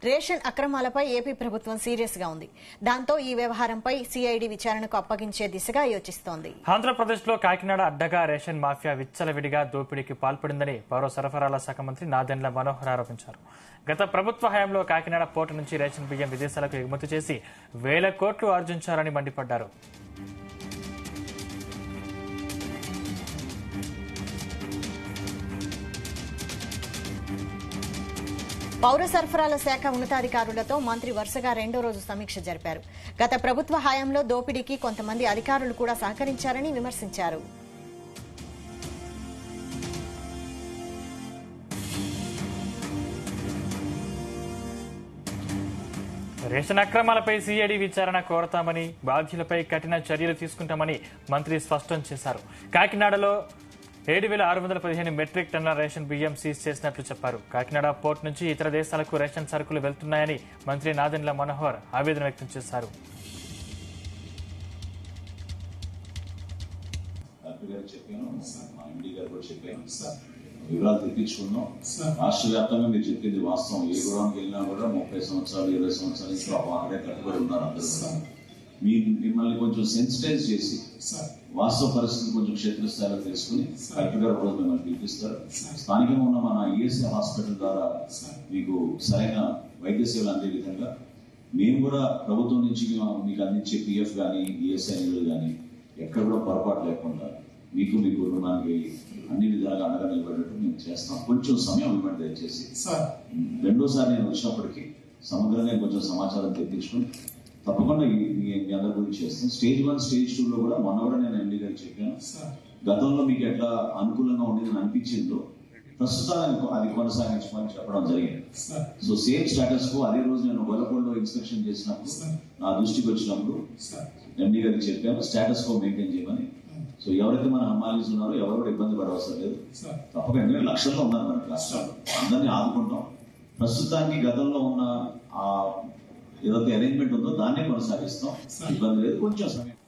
Ration అక్రమాలపై AP ప్రభుత్వం serious గా ఉంది. దాంతో ఈ వ్యవహారంపై సిఐడి విచారణకు అప్పగించే దిశగా యోచిస్తోంది. ఆంధ్రప్రదేశ్లో కాకినాడ అడ్డగా రేషన్ మాఫియా విచ్చలవిడిగా దోపిడీకి పాల్పడిందని పౌర సరఫరాల శాఖ మంత్రి నాదెండ్ల మనోహర్ ఆరోపించారు. గత ప్రభుత్వ హయాంలో కాకినాడ పోర్టు నుంచి రేషన్ బియ్యం విదేశాలకు ఎగుమతి చేసి వేల కోట్లు ఆర్జించారని మండిపడ్డారు. పౌర సరఫరాల శాఖ ఉన్నతాధికారులతో మంత్రి వరుసగా రెండో రోజు సమీక్ష జరిపారు. గత ప్రభుత్వ హయాంలో దోపిడీకి కొంతమంది అధికారులు కూడా సహకరించారని విమర్శించారు. రేషన్ అక్రమాలపై సిఐడి విచారణ కోరతామని, బాధ్యులపై కఠిన చర్యలు తీసుకుంటామని మంత్రి స్పష్టం చేశారు. కాకినాడలో 7,615 మెట్రిక్ టన్నుల రేషన్ బియ్యం సీజ్ చేసినట్లు చెప్పారు. కాకినాడ పోర్టు నుంచి ఇతర దేశాలకు రేషన్ సరుకులు వెళ్తున్నాయని మంత్రి నాదెండ్ల మనోహర్ ఆవేదన వ్యక్తం చేశారు. వివరాలు తెప్పించుకున్నాం. రాష్ట్ర వ్యాప్తంగా మీరు చెప్పింది వాస్తవం. ఏ గురానికి వెళ్ళినా కూడా 30 సంవత్సరాలు 20 సంవత్సరాల నుంచి అక్కడే కట్టుబడి ఉన్నారు అందరూ. మిమ్మల్ని కొంచెం సెన్సిటైజ్ చేసి వాస్తవ పరిస్థితి కొంచెం క్షేత్రస్థాయిలో తెలుసుకుని కలెక్టర్ గారు కూడా మిమ్మల్ని పిలిపిస్తారు. స్థానికంగా ఉన్న మన ఈఎస్ఐ హాస్పిటల్ ద్వారా మీకు సరైన వైద్య సేవలు అందే విధంగా మేము కూడా ప్రభుత్వం నుంచి మీకు అందించే పిఎఫ్ కానీ ఈఎస్ఐ నిధులు కానీ ఎక్కడ కూడా పొరపాటు లేకుండా మీకు మీ కుటుంబానికి అన్ని విధాలుగా అండగా నిలబడేట్టు మేము చేస్తాం. కొంచెం సమయం ఇవ్వండి దయచేసి. రెండోసారి నేను వచ్చినప్పటికీ సమగ్రంగా కొంచెం సమాచారం తెప్పించుకుని తప్పకుండా మీ అందరి గురించి చేస్తాం. స్టేజ్ 1, స్టేజ్ 2 లో కూడా మొన్న కూడా నేను ఎండీ గారికి చెప్పాను. గతంలో మీకు ఎట్లా అనుకూలంగా ఉండేదని అనిపించిందో ప్రస్తుతానికి అది కొనసాగించమని చెప్పడం జరిగింది. సో సేమ్ స్టేటస్ కు అదే రోజు నేను గొల్లపూడిలో ఇన్స్పెక్షన్ చేసినప్పుడు నా దృష్టికి వచ్చినప్పుడు ఎండీ గారికి చెప్పాను స్టేటస్ కో మెయింటైన్ చేయమని. సో ఎవరైతే మన హమాలీస్ ఉన్నారో ఎవరు కూడా ఇబ్బంది పడవసరం లేదు. తప్పకుండా ఎందుకంటే లక్షల్లో ఉన్నారు మనకి రాష్ట్రాలు, అందరినీ ఆదుకుంటాం. ప్రస్తుతానికి గతంలో ఉన్న ఏదైతే అరేంజ్మెంట్ ఉందో దాన్నే కొనసాగిస్తాం. ఇబ్బంది లేదు, కొంచెం సమయం